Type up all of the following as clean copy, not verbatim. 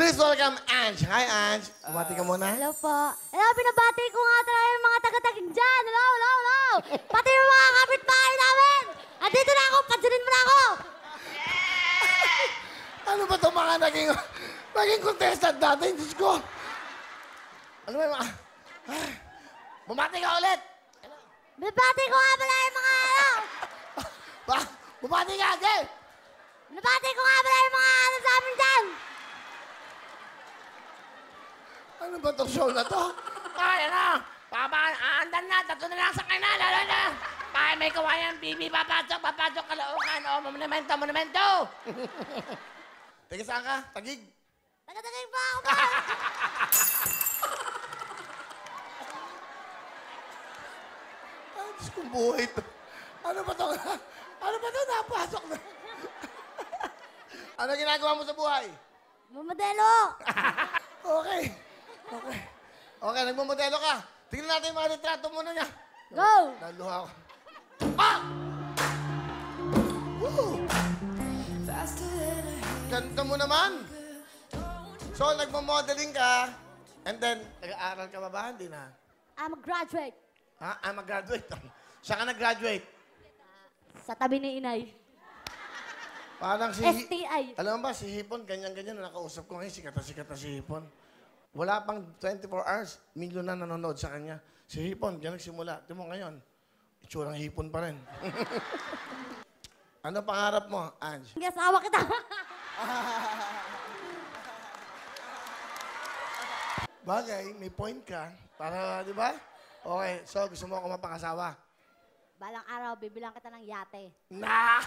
Please welcome Ange. Hi, Ange. Bumati ka muna. Hello po. Hello, binabati ko nga talaga yung mga taga-tagig dyan. Hello, hello, hello. Pati yung mga kapitbahay namin. Andito na ako, pansinin mo na ako. Ano ba ito mga naging contestant natin? Diyos ko. Ano ba yung mga... Bumati ka ulit. Binabati ko nga pala yung mga Bumati ka, Ange. Binabati ko nga pala yung mga sa amin dyan. Ano ba itong show na to? Ay, ano? Aandan na. Tatlo na lang sa kanya. Lalo na. Ay, may kawayan. Bibi, papasok. Kalaukan. O, monumento. Teka, saan ka? Tagig. Taga-tagig pa ako ba? Ay, Diyos kong buhay ito. Ano ba ito? Ano ba ito? Napasok na. Ano ginagawa mo sa buhay? Mamadelo. Okay. Okay, nagmamodelo ka. Tingnan natin yung mga litrato muna niya. Go! Naluha ako. Ah! Woo! Ganda mo naman. So, nagmamodeling ka, and then, nag-aaral ka ba? Hindi na. I'm a graduate. Ha? I'm a graduate. Saan ka nag-graduate? Sa tabi ni Inay. Parang si... STI. Alam mo ba, si Hipon, ganyan-ganyan, nakausap ko ngayon, sikat na si Hipon. Wala pang 24 hours, milyon na nanonood sa kanya. Si Hipon, diyan nagsimula. Tingnan mo ngayon, itsurang Hipon pa rin. Ano pangarap mo, Ange? Hindi asawa kita. Bagay, may point ka. Para, di ba? Okay, so gusto mo ako mapakasawa? Balang araw, bibilang kita ng yate. Nah!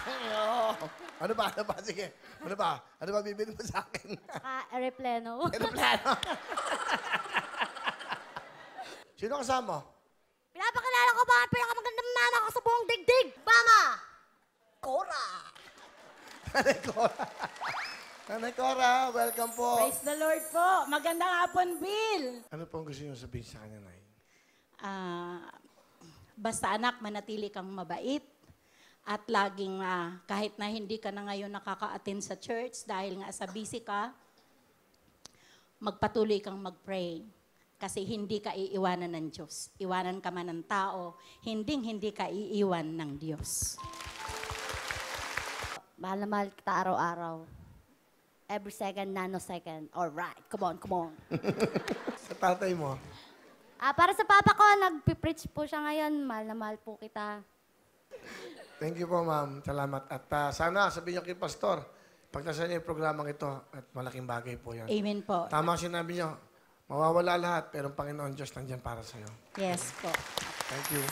Ano ba? Sige. Ano ba bibili mo sa akin? Saka aeroplano. Aeroplano. Sino kasama? Pinapakilala ko ba ang pinakamagandang mama ko sa buong digdig? Mama! Cora! Nanay Cora, welcome po. Praise the Lord po. Magandang hapon, Bill. Ano pong gusto niyo sabihin sa kanya, Nay? Basta anak, manatili kang mabait. At laging, kahit na hindi ka na ngayon nakaka-attend sa church, dahil nga sa busy ka, magpatuloy kang mag-pray. Kasi hindi ka iiwanan ng Diyos. Iwanan ka man ng tao, hindi ka iiwan ng Diyos. Mahal na mahal kita araw-araw. Every second, nanosecond. Alright, come on. Sa tatay mo? Para sa papa ko, nagpipreach po siya ngayon. Mahal na mahal po kita. Thank you po, ma'am. Salamat. At sana sabihin niyo kay Pastor, pagtasan niyo yung programang ito at malaking bagay po yan. Amen po. Tama sinabi niyo, mawawala lahat, pero ang Panginoon Diyos nandiyan para sa'yo. Yes po. Thank you.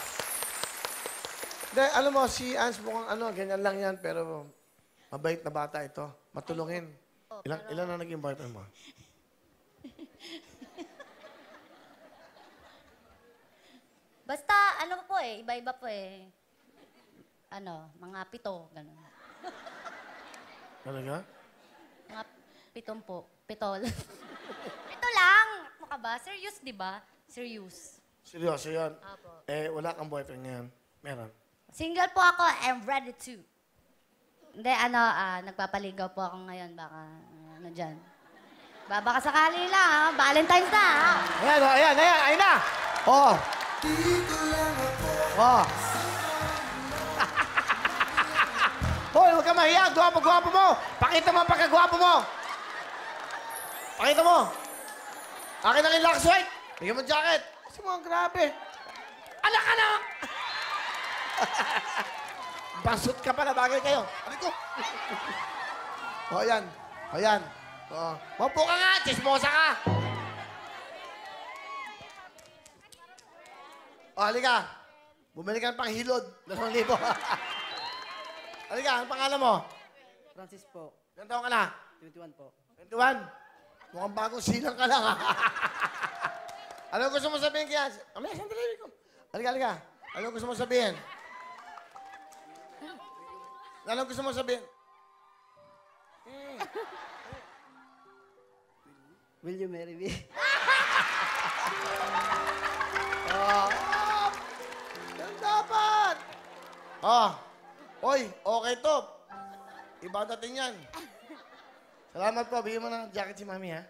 Alam mo, si Ans mukhang ganyan lang yan, pero mabait na bata ito. Matulungin. Ilan na naging boyfriend mo? Basta, po iba-iba po eh. Mga 7, gano'n. Talaga? Mga 7 po. 7. 7 lang! Mukha ba? Serious, di ba? Serious. Seryoso yan? Apo. Wala kang boyfriend ngayon? Meron? Single po ako, I'm ready to. Hindi, nagpapaligaw po ako ngayon. Baka, dyan. Baka sakali lang, ha? Valentine's na, ha? Ayan na! Oh! Oh! Hoy, huwag ka mahiya! Gwapo mo! Pakita mo ang pagkagwapo mo! Pakita mo! Akin ang ilax white! Bigyan mo jacket! Kasi mo, grabe! Anak ka na! Basot ka pala, bagay kayo. Ano ko? O, yan. Mapo ka nga, chismosa ka. O, halika. Bumili ka ng panghilod. 2,000. Halika, ang pangalan mo? Francis po. Ilan taon ka na? 21 po. 21? Mukhang bagong silang ka lang, ha? Ano gusto mo sabihin kaya? Amaya, sandali ko. Halika. Ano gusto mo sabihin? Ano gusto mo sabihin? Will you marry me? Yan dapat! Oy, okay to. Iba dating yan. Salamat po. Bigyan mo ng jacket si Mami, ha?